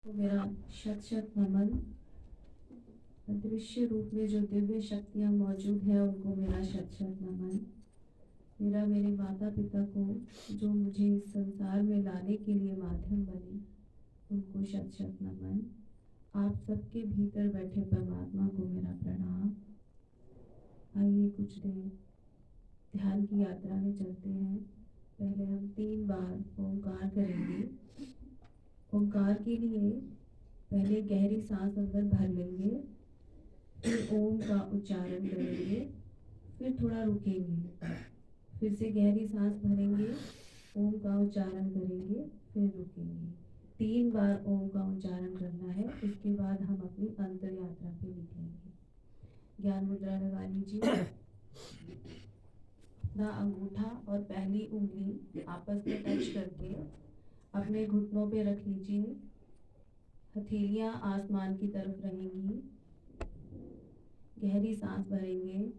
तो मेरा शत शत नमन। अदृश्य रूप में जो दिव्य शक्तियाँ मौजूद हैं उनको मेरा शत शत नमन। मेरा मेरे माता पिता को जो मुझे इस संसार में लाने के लिए माध्यम बने उनको शत शत नमन। आप सबके भीतर बैठे परमात्मा को मेरा प्रणाम। आइए कुछ देर ध्यान की यात्रा में चलते हैं। पहले हम 3 बार ओंकार करेंगे। ओंकार के लिए पहले गहरी सांस अंदर भर लेंगे, फिर ओम का उच्चारण करेंगे, फिर थोड़ा रुकेंगे, फिर से गहरी सांस भरेंगे, ओम का उच्चारण करेंगे, फिर रुकेंगे। 3 बार ओम का उच्चारण करना है। इसके बाद हम अपनी अंतर यात्रा पे निकलेंगे। ज्ञान मुद्रा लगा लीजिए। अपना अंगूठा और पहली उंगली आपस में टच करके अपने घुटनों पे रख लीजिए। हथेलियां आसमान की तरफ रहेंगी। गहरी सांस भरेंगे।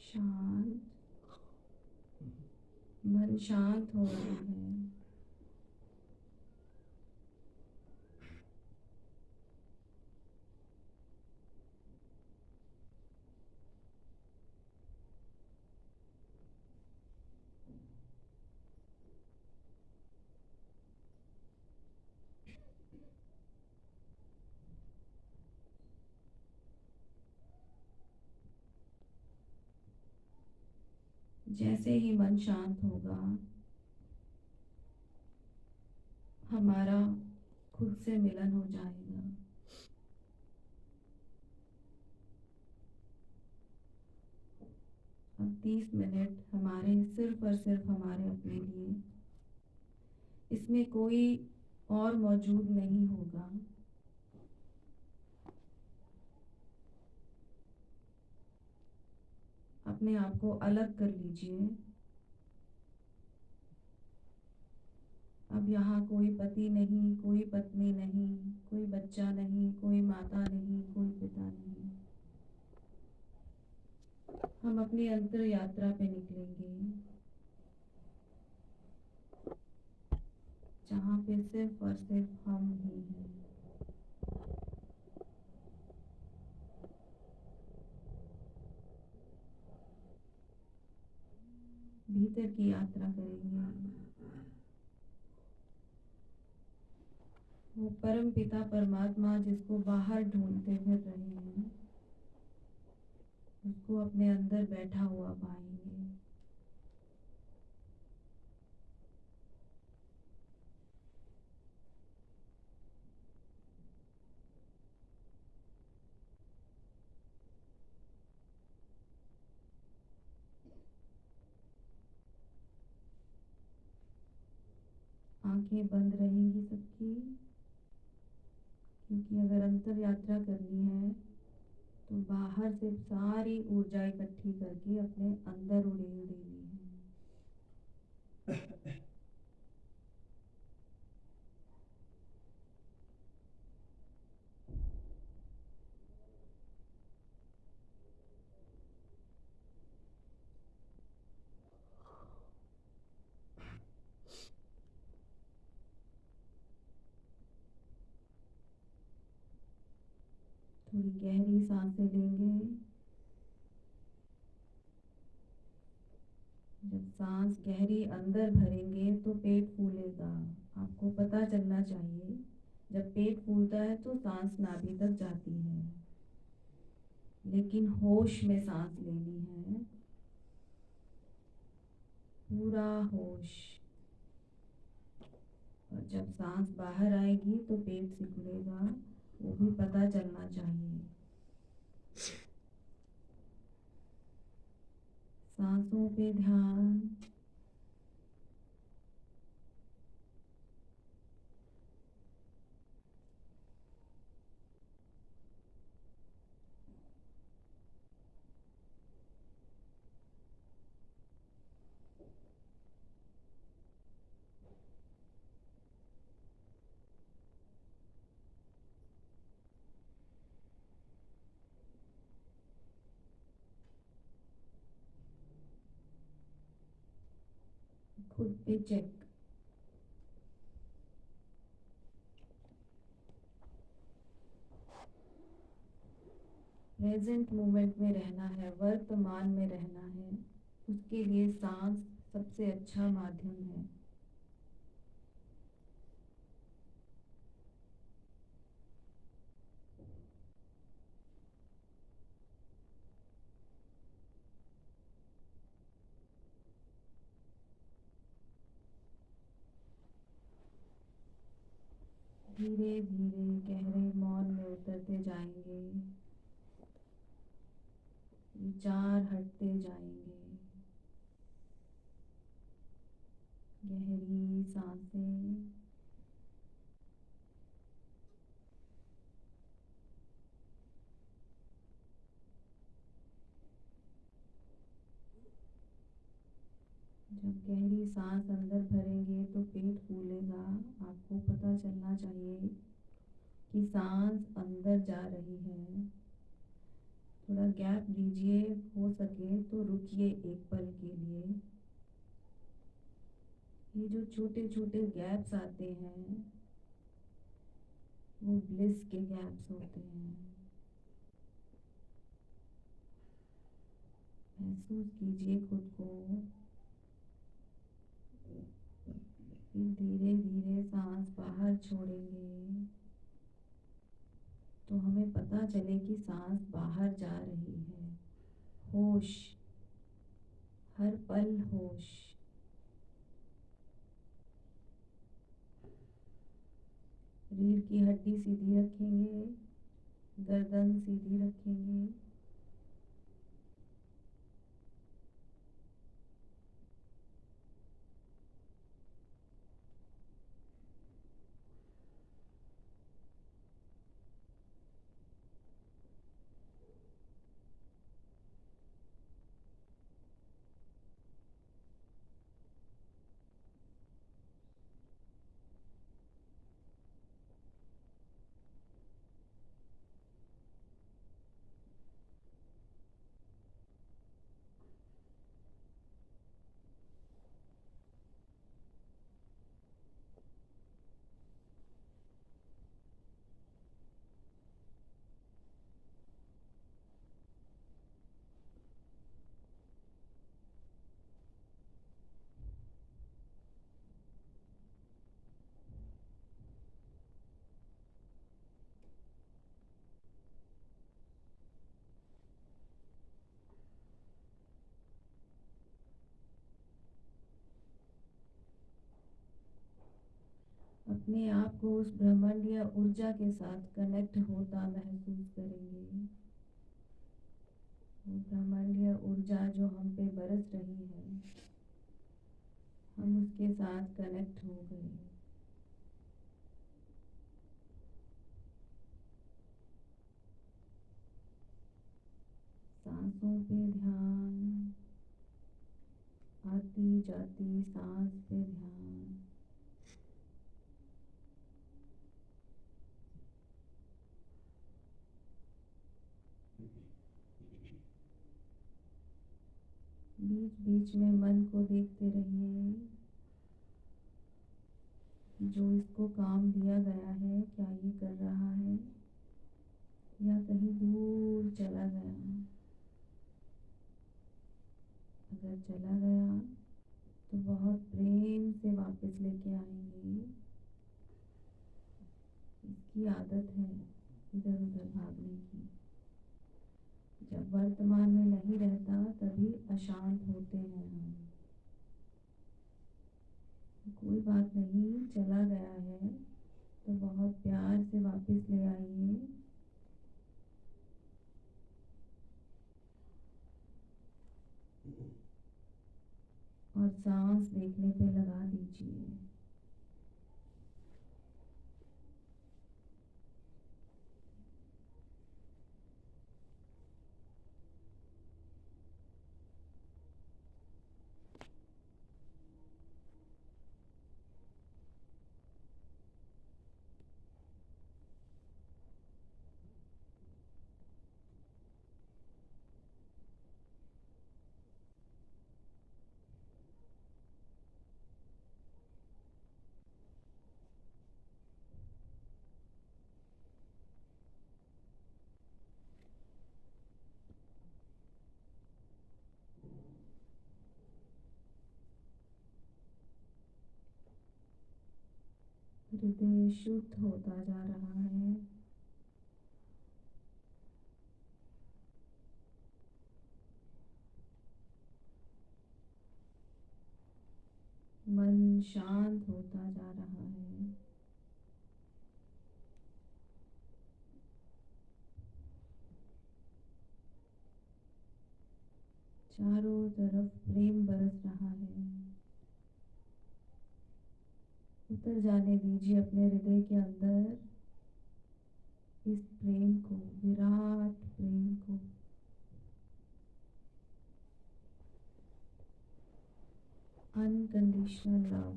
शांत, मन शांत हो रहा है। जैसे ही मन शांत होगा, हमारा खुद से मिलन हो जाएगा। अब 30 मिनट हमारे सिर्फ और सिर्फ हमारे अपने लिए। इसमें कोई और मौजूद नहीं होगा। अपने आप को अलग कर लीजिए। अब यहाँ कोई पति नहीं, कोई पत्नी नहीं, कोई बच्चा नहीं, कोई माता नहीं, कोई पिता नहीं। हम अपनी अंतर यात्रा पे निकलेंगे, जहाँ पे सिर्फ और सिर्फ हम ही हैं। भीतर की यात्रा करेंगे। वो परम पिता परमात्मा जिसको बाहर ढूंढते फिर रहे हैं, उसको अपने अंदर बैठा हुआ पाएंगे। आंखें बंद रहेंगी सबकी, क्योंकि अगर अंतर यात्रा करनी है तो बाहर से सारी ऊर्जा इकट्ठी करके अपने अंदर उड़ेल देनी है। थोड़ी गहरी सांसें लेंगे। जब सांस गहरी अंदर भरेंगे तो पेट फूलेगा। आपको पता चलना चाहिए, जब पेट फूलता है तो सांस नाभि तक जाती है, लेकिन होश में सांस लेनी है, पूरा होश। और जब सांस बाहर आएगी तो पेट सिकुड़ेगा, वो भी पता चलना चाहिए। सांसों पे ध्यान। खुद पे चेक। प्रेजेंट मोमेंट में रहना है, वर्तमान में रहना है, उसके लिए सांस सबसे अच्छा माध्यम है। धीरे धीरे गहरे मौन में उतरते जाएंगे, विचार हटते जाएंगे। गहरी सांसें। जब गहरी सांस अंदर भरेंगे तो पेट फूलेगा। आपको पता चलना चाहिए कि सांस अंदर जा रही है। थोड़ा गैप दीजिए, हो सके तो रुकिए एक पल के लिए। ये जो छोटे छोटे गैप्स आते हैं वो ब्लिस के गैप्स होते हैं। महसूस कीजिए खुद को। फिर धीरे धीरे सांस बाहर छोड़ेंगे तो हमें पता चले कि सांस बाहर जा रही है। होश, हर पल होश। रीढ़ की हड्डी सीधी रखेंगे, गर्दन सीधी रखेंगे। अपने आप को उस ब्रह्मांड या ऊर्जा के साथ कनेक्ट होता महसूस करेंगे। वो ब्रह्मांड या ऊर्जा जो हम पे बरस रही है, हम उसके साथ कनेक्ट हो गए। सांसों पे ध्यान, आती जाती सांस पे ध्यान। बीच बीच में मन को देखते रहिए, जो इसको काम दिया गया है क्या ये कर रहा है या कहीं दूर चला गया। अगर चला गया तो बहुत प्रेम से वापस लेके आएंगे। इसकी आदत है इधर उधर भागने की। जब वर्तमान में नहीं रहता तभी अशांत होते हैं हम। कोई बात नहीं, चला गया है तो बहुत प्यार से वापस ले आइए। और सांस देखने पे लगा दीजिए। हृदय शुद्ध होता जा रहा है। मन शांत होता जा रहा है। चारों तरफ प्रेम बरस रहा है। उतर जाने दीजिए अपने हृदय के अंदर इस प्रेम को, विराट प्रेम को। अनकंडीशनल लव,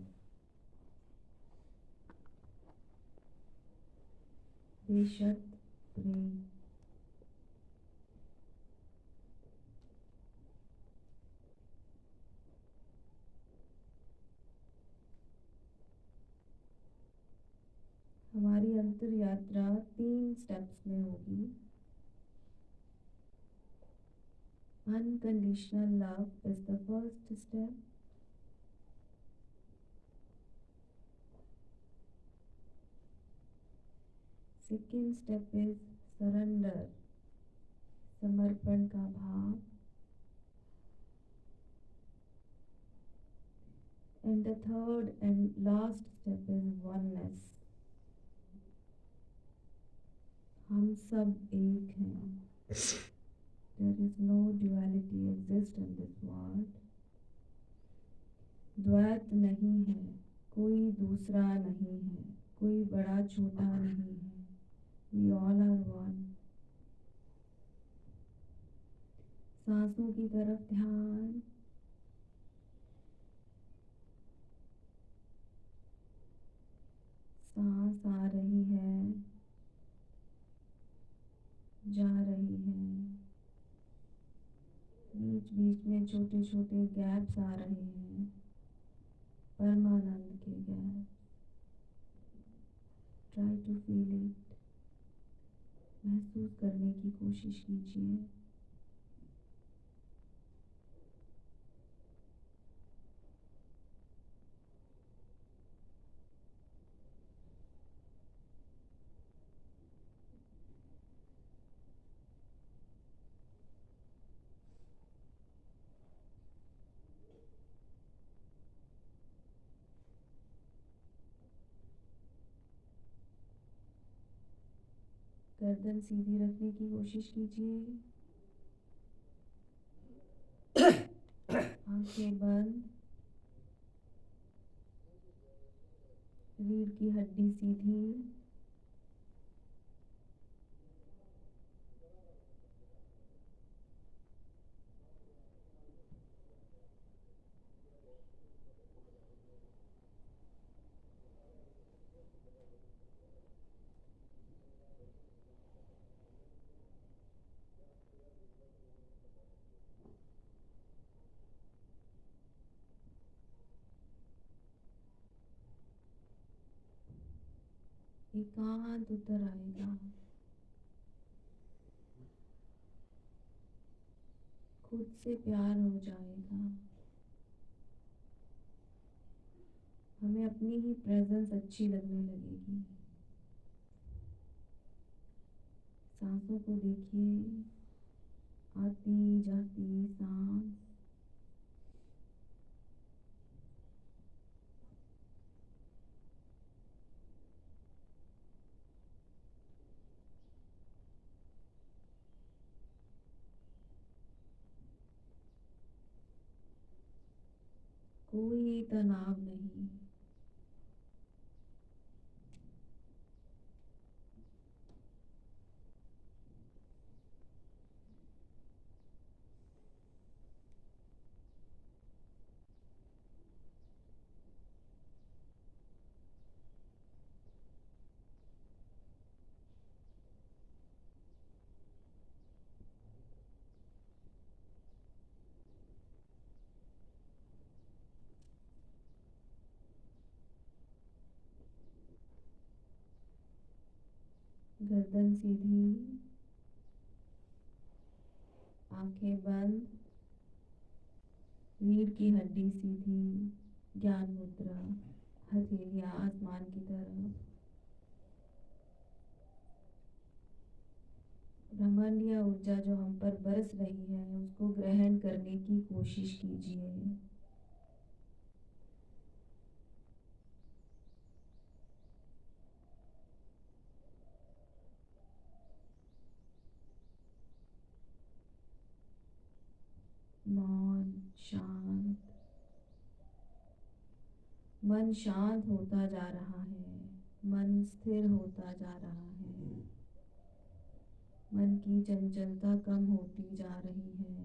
बेशर्त प्रेम। हमारी अंतर यात्रा 3 स्टेप्स में होगी। Unconditional love is the first step. Second step is surrender, समर्पण का भाव। And the third and last step is oneness. हम सब एक हैं। There is no duality exist in this world. द्वैत नहीं है, कोई दूसरा नहीं है, कोई बड़ा छोटा नहीं है। We all are one. सांसों की तरफ ध्यान। सांस आ रही है, जा रही है। बीच बीच में छोटे छोटे गैप्स आ रहे हैं, परमानंद के gap. Try to feel it, महसूस करने की कोशिश कीजिए। गर्दन सीधी रखने की कोशिश कीजिए। आंखें बंद। रीढ़ की हड्डी सीधी। एकांत उतर आएगा, खुद से प्यार हो जाएगा। हमें अपनी ही प्रेजेंस अच्छी लगने लगेगी। सांसों को देखिए, आती जाती सांस। कोई तनाव नहीं। गर्दन सीधी, आंखें बंद, रीढ़ की हड्डी सीधी, ज्ञान मुद्रा, हथेलियां आसमान की तरफ। ब्रह्मांडीय ऊर्जा जो हम पर बरस रही है उसको ग्रहण करने की कोशिश कीजिए। मौन, शांत। मन शांत होता जा रहा है, मन स्थिर होता जा रहा है, मन की चंचलता कम होती जा रही है।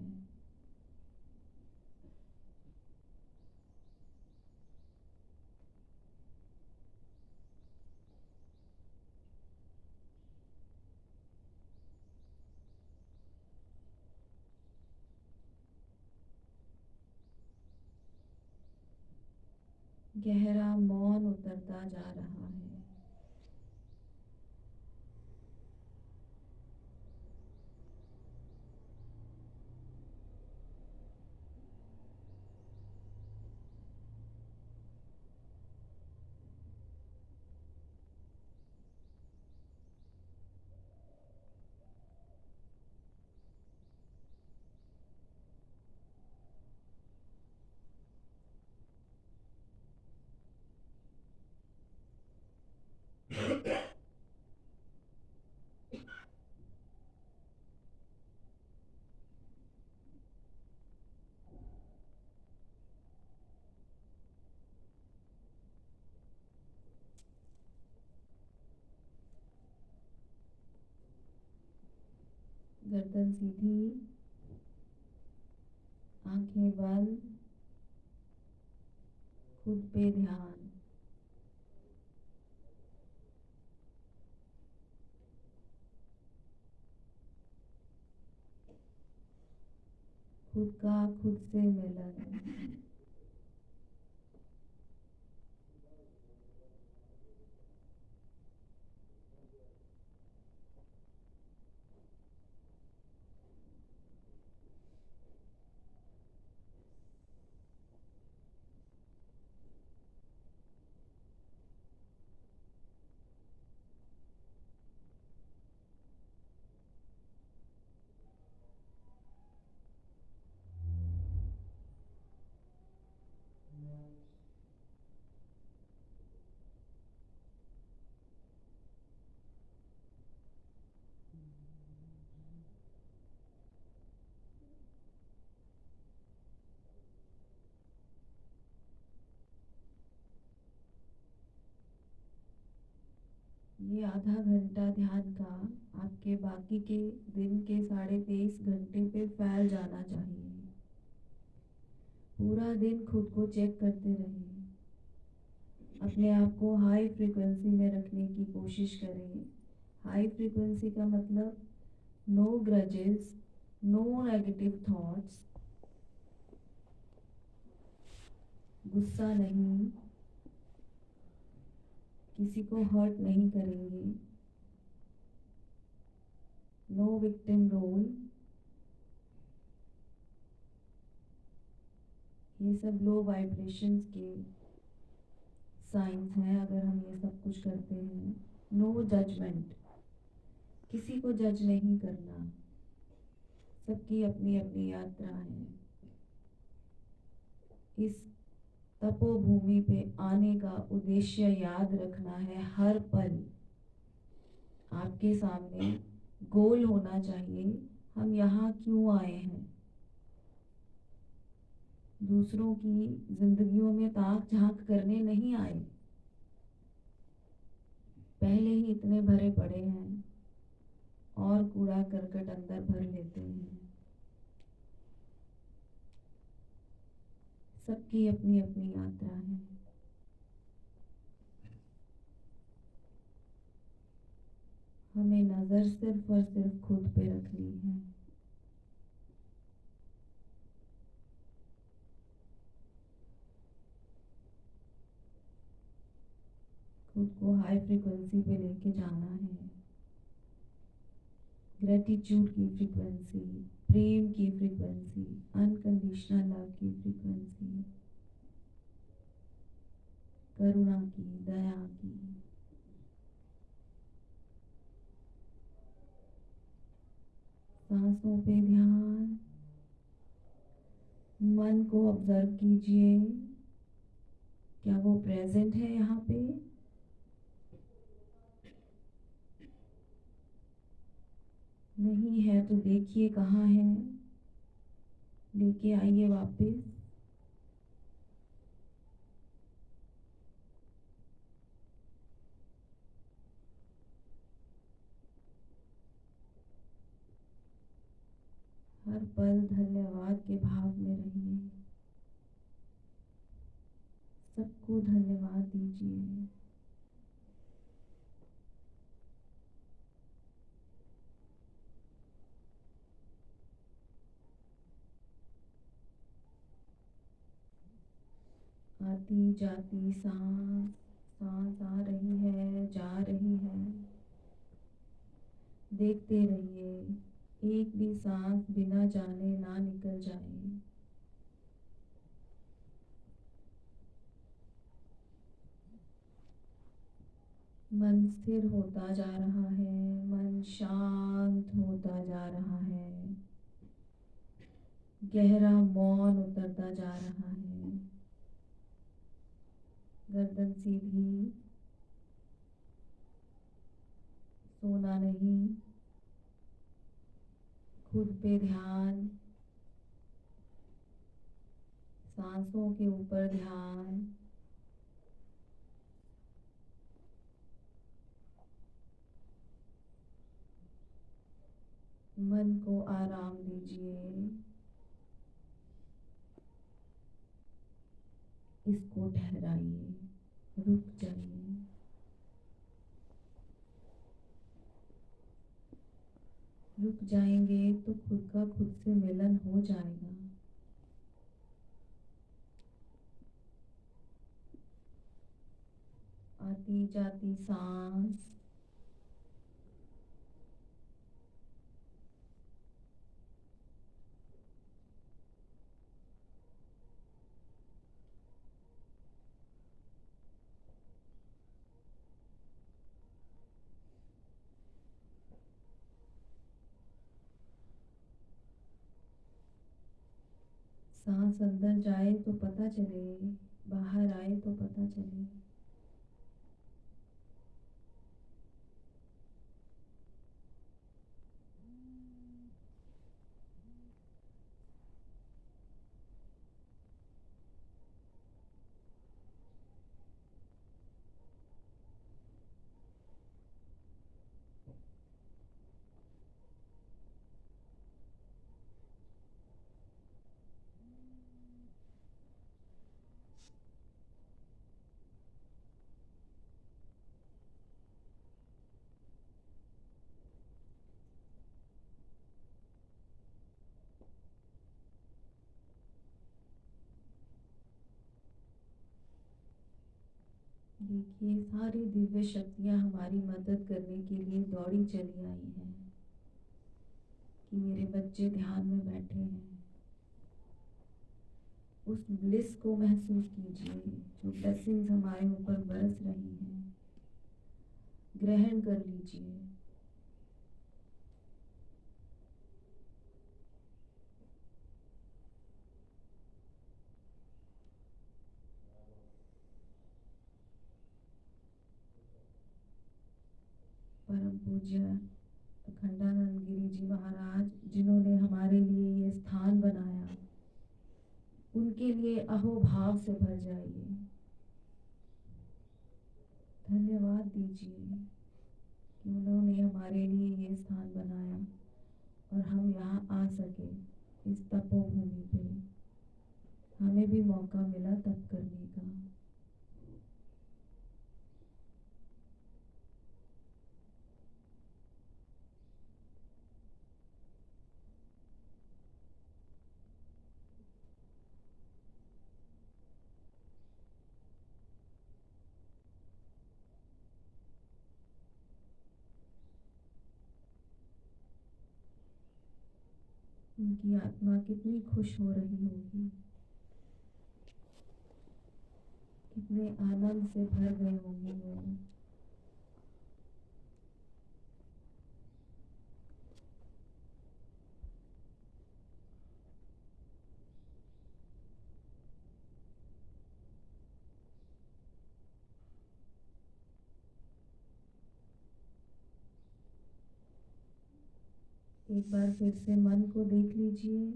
गहरा मौन उतरता जा रहा है। गर्दन सीधी, आंखें बंद, खुद पे ध्यान। खुद का खुद से मिलन। ये आधा घंटा ध्यान का आपके बाकी के दिन के 23.5 घंटे पे फैल जाना चाहिए। पूरा दिन खुद को चेक करते रहिए, अपने आप को हाई फ्रिक्वेंसी में रखने की कोशिश करें। हाई फ्रिक्वेंसी का मतलब no grudges, no negative thoughts, गुस्सा नहीं, किसी को हर्ट नहीं करेंगे। No victim role. ये सब लो वाइब्रेशंस के साइंस हैं। अगर हम ये सब कुछ करते हैं, नो जजमेंट, किसी को जज नहीं करना, सबकी अपनी अपनी यात्रा है। इस तपोभूमि पे आने का उद्देश्य याद रखना है। हर पल आपके सामने गोल होना चाहिए, हम यहाँ क्यों आए हैं। दूसरों की जिंदगियों में ताक झांक करने नहीं आए, पहले ही इतने भरे पड़े हैं और कूड़ा करकट अंदर भर लेते हैं। सबकी अपनी अपनी यात्रा है। हमें नजर सिर्फ और सिर्फ खुद पे रखनी है। खुद को हाई फ्रीक्वेंसी पे लेके जाना है। ग्रेटिट्यूड की फ्रीक्वेंसी, प्रेम की फ्रीक्वेंसी, अनकंडीशनल लव की फ्रीक्वेंसी, करुणा की, दया की। सांसों पे ध्यान, मन को ऑब्जर्व कीजिए, क्या वो प्रेजेंट है यहाँ पे। नहीं है तो देखिए कहाँ है, लेके आइए वापस। हर पल धन्यवाद के भाव में रहिए, सबको धन्यवाद दीजिए। आती जाती सांस, सांस आ रही है, जा रही है। देखते रहिए, एक भी सांस बिना जाने ना निकल जाए। मन स्थिर होता जा रहा है, मन शांत होता जा रहा है, गहरा मौन उतरता जा रहा है। गर्दन सीधी, सोना नहीं, खुद पे ध्यान, सांसों के ऊपर ध्यान। मन को आराम दीजिए, इसको ठहराइए, रुक जाइए। रुक जाएंगे तो खुद का खुद से मिलन हो जाएगा। आती जाती सांस, सांस अंदर जाए तो पता चले, बाहर आए तो पता चले। देखिए सारी दिव्य शक्तियाँ हमारी मदद करने के लिए दौड़ी चली आई हैं कि मेरे बच्चे ध्यान में बैठे हैं। उस ब्लिस को महसूस कीजिए जो ब्लेसिंग्स हमारे ऊपर बरस रही हैं, ग्रहण कर लीजिए। परम पूज्य अखंडानंद गिरी जी महाराज जिन्होंने हमारे लिए ये स्थान बनाया, उनके लिए अहोभाव से भर जाइए। धन्यवाद दीजिए कि उन्होंने हमारे लिए ये स्थान बनाया और हम यहाँ आ सके। इस तपोभूमि पे हमें भी मौका मिला तप करने का। उनकी आत्मा कितनी खुश हो रही होगी, कितने आनंद से भर गए होंगे वो। एक बार फिर से मन को देख लीजिए,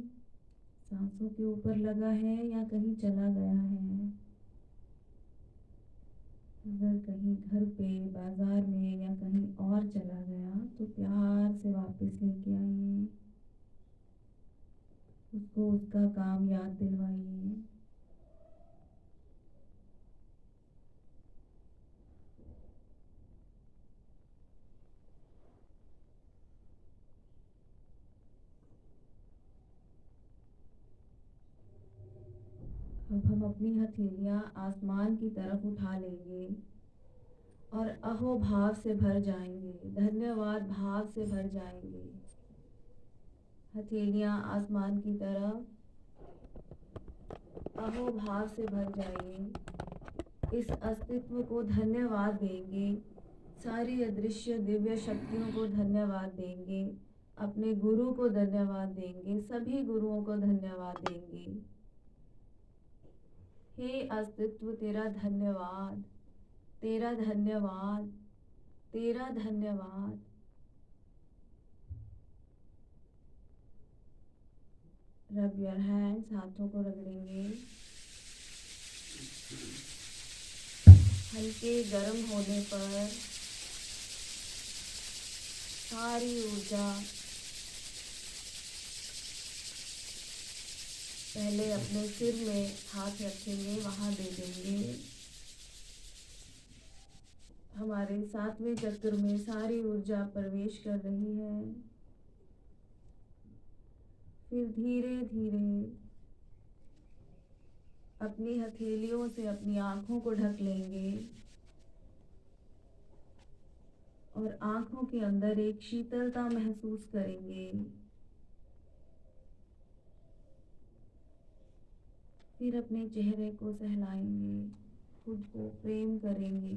सांसों के ऊपर लगा है या कहीं चला गया है। अगर कहीं घर पे, बाजार में या कहीं और चला गया तो प्यार से वापस लेके आइए, उसको उसका काम याद दिलवाइए। अब हम अपनी हथेलियां आसमान की तरफ उठा लेंगे और अहोभाव से भर जाएंगे, धन्यवाद भाव से भर जाएंगे। हथेलियां आसमान की तरफ अहोभाव से भर जाइए। इस अस्तित्व को धन्यवाद देंगे, सारी अदृश्य दिव्य शक्तियों को धन्यवाद देंगे, अपने गुरु को धन्यवाद देंगे, सभी गुरुओं को धन्यवाद देंगे। हे अस्तित्व, तेरा धन्यवाद, तेरा धन्यवाद, तेरा धन्यवाद। रब योर हैंड्स, हाथों को रगड़ेंगे। हल्के गर्म होने पर सारी ऊर्जा पहले अपने सिर में हाथ रखेंगे, वहां दे देंगे। हमारे सातवें चक्र में सारी ऊर्जा प्रवेश कर रही है। फिर धीरे धीरे अपनी हथेलियों से अपनी आंखों को ढक लेंगे और आंखों के अंदर एक शीतलता महसूस करेंगे। फिर अपने चेहरे को सहलाएंगे, खुद को प्रेम करेंगे,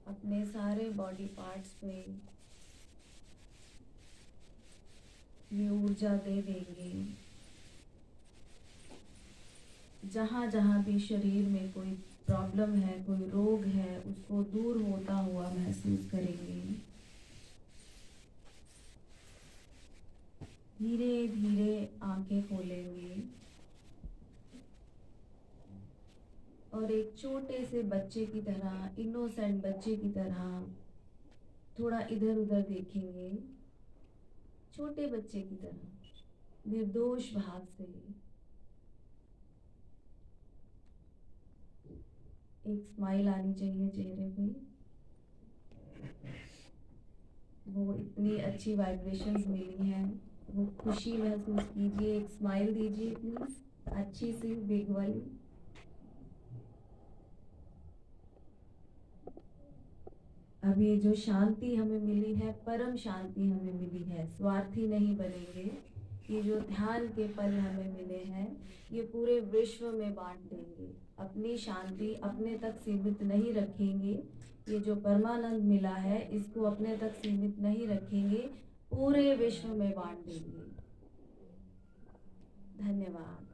अपने सारे बॉडी पार्ट्स पे ये ऊर्जा दे देंगे। जहाँ जहाँ भी शरीर में कोई प्रॉब्लम है, कोई रोग है, उसको दूर होता हुआ महसूस करेंगे। धीरे धीरे आंखें खोलेंगे और एक छोटे से बच्चे की तरह, इनोसेंट बच्चे की तरह थोड़ा इधर उधर देखेंगे, छोटे बच्चे की तरह निर्दोष भाव से। एक स्माइल आनी चाहिए चेहरे पे। वो इतनी अच्छी वाइब्रेशंस मिली हैं, वो खुशी महसूस कीजिए। एक स्माइल दीजिए प्लीज, अच्छी सी बिग वाली। अब ये जो शांति हमें मिली है, परम शांति हमें मिली है, स्वार्थी नहीं बनेंगे। ये जो ध्यान के पल हमें मिले हैं, ये पूरे विश्व में बांट देंगे। अपनी शांति अपने तक सीमित नहीं रखेंगे। ये जो परमानंद मिला है, इसको अपने तक सीमित नहीं रखेंगे, पूरे विश्व में बांट देंगे। धन्यवाद।